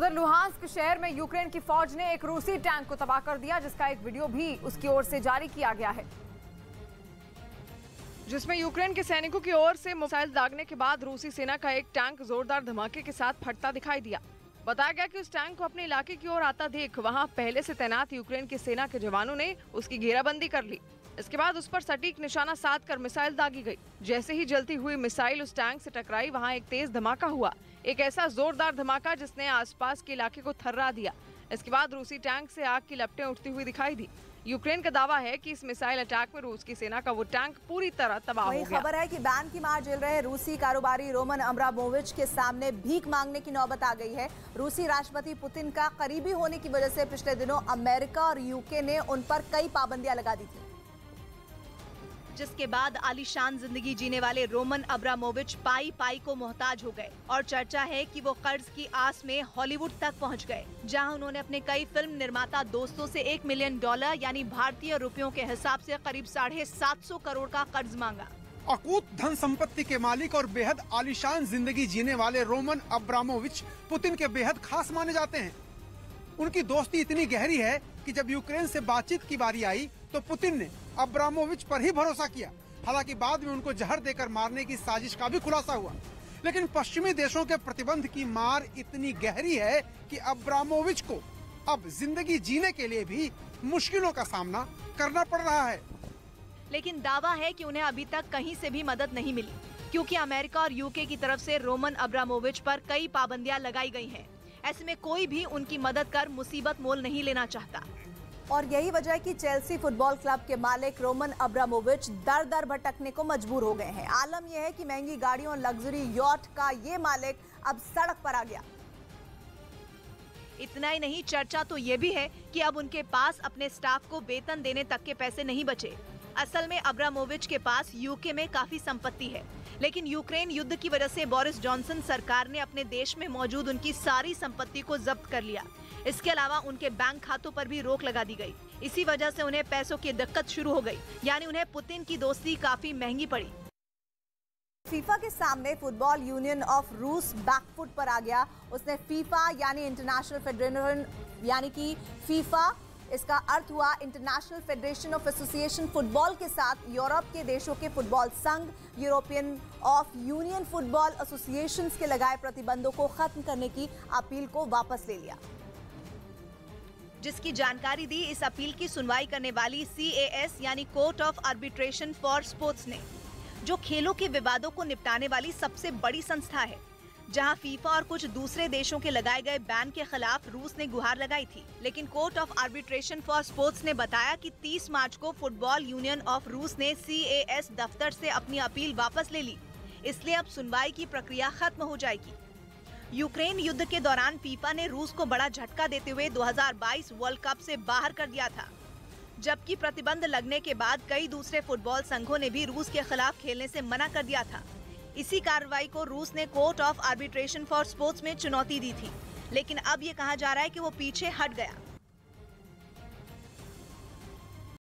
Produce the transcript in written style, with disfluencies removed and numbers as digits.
उधर लुहांस्क शहर में यूक्रेन की फौज ने एक रूसी टैंक को तबाह कर दिया, जिसका एक वीडियो भी उसकी ओर से जारी किया गया है, जिसमें यूक्रेन के सैनिकों की ओर से मिसाइल दागने के बाद रूसी सेना का एक टैंक जोरदार धमाके के साथ फटता दिखाई दिया। बताया गया कि उस टैंक को अपने इलाके की ओर आता देख वहां पहले से तैनात यूक्रेन की सेना के जवानों ने उसकी घेराबंदी कर ली। इसके बाद उस पर सटीक निशाना साधकर मिसाइल दागी गई। जैसे ही जलती हुई मिसाइल उस टैंक से टकराई, वहां एक तेज धमाका हुआ, एक ऐसा जोरदार धमाका जिसने आसपास के इलाके को थर्रा दिया। इसके बाद रूसी टैंक से आग की लपटें उठती हुई दिखाई दी। यूक्रेन का दावा है कि इस मिसाइल अटैक में रूस की सेना का वो टैंक पूरी तरह तबाह हो गया। खबर है कि बैन की मार झेल रहे रूसी कारोबारी रोमन अब्रामोविच के सामने भीख मांगने की नौबत आ गई है। रूसी राष्ट्रपति पुतिन का करीबी होने की वजह से पिछले दिनों अमेरिका और यूके ने उन पर कई पाबंदियां लगा दी थी, जिसके बाद आलीशान जिंदगी जीने वाले रोमन अब्रामोविच पाई पाई को मोहताज हो गए और चर्चा है कि वो कर्ज की आस में हॉलीवुड तक पहुंच गए, जहां उन्होंने अपने कई फिल्म निर्माता दोस्तों से $1 मिलियन यानी भारतीय रुपयों के हिसाब से करीब 750 करोड़ का कर्ज मांगा। अकूत धन संपत्ति के मालिक और बेहद आलीशान जिंदगी जीने वाले रोमन अब्रामोविच पुतिन के बेहद खास माने जाते हैं। उनकी दोस्ती इतनी गहरी है कि जब यूक्रेन से बातचीत की बारी आई तो पुतिन ने अब्रामोविच पर ही भरोसा किया। हालांकि बाद में उनको जहर देकर मारने की साजिश का भी खुलासा हुआ, लेकिन पश्चिमी देशों के प्रतिबंध की मार इतनी गहरी है कि अब्रामोविच को अब जिंदगी जीने के लिए भी मुश्किलों का सामना करना पड़ रहा है। लेकिन दावा है कि उन्हें अभी तक कहीं से भी मदद नहीं मिली, क्योंकि अमेरिका और यूके की तरफ से रोमन अब्रामोविच पर कई पाबंदियां लगाई गई हैं। ऐसे में कोई भी उनकी मदद कर मुसीबत मोल नहीं लेना चाहता। और यही वजह है कि चेल्सी फुटबॉल क्लब के मालिक रोमन अब्रामोविच दर दर भटकने को मजबूर हो गए हैं। आलम यह है कि महंगी गाड़ियों और लग्जरी यॉट का ये मालिक अब सड़क पर आ गया। इतना ही नहीं, चर्चा तो ये भी है कि अब उनके पास अपने स्टाफ को वेतन देने तक के पैसे नहीं बचे। असल में अब्रामोविच के पास यूके में काफी संपत्ति है, लेकिन यूक्रेन युद्ध की वजह से बोरिस जॉनसन सरकार ने अपने देश में मौजूद उनकी सारी संपत्ति को जब्त कर लिया। इसके अलावा उनके बैंक खातों पर भी रोक लगा दी गई। इसी वजह से उन्हें पैसों की दिक्कत शुरू हो गई, यानी उन्हें पुतिन की दोस्ती काफी महंगी पड़ी। फीफा के सामने फुटबॉल यूनियन ऑफ रूस बैकफुट पर आ गया। उसने फीफा यानी इंटरनेशनल फेडरेशन यानी कि फीफा, इसका अर्थ हुआ international federation of association football के साथ यूरोप के देशों के फुटबॉल संघ, European of union football associations के लगाए प्रतिबंधों को खत्म करने की अपील को वापस ले लिया। जिसकी जानकारी दी इस अपील की सुनवाई करने वाली CAS यानी court of arbitration for sports ने, जो खेलों के विवादों को निपटाने वाली सबसे बड़ी संस्था है, जहां फीफा और कुछ दूसरे देशों के लगाए गए बैन के खिलाफ रूस ने गुहार लगाई थी। लेकिन court of arbitration for sports ने बताया कि 30 मार्च को फुटबॉल यूनियन ऑफ रूस ने CAS दफ्तर से अपनी अपील वापस ले ली, इसलिए अब सुनवाई की प्रक्रिया खत्म हो जाएगी। यूक्रेन युद्ध के दौरान फीफा ने रूस को बड़ा झटका देते हुए 2022 वर्ल्ड कप से बाहर कर दिया था, जबकि प्रतिबंध लगने के बाद कई दूसरे फुटबॉल संघों ने भी रूस के खिलाफ खेलने से मना कर दिया था। इसी कार्रवाई को रूस ने court of arbitration for sports में चुनौती दी थी, लेकिन अब ये कहा जा रहा है कि वो पीछे हट गया।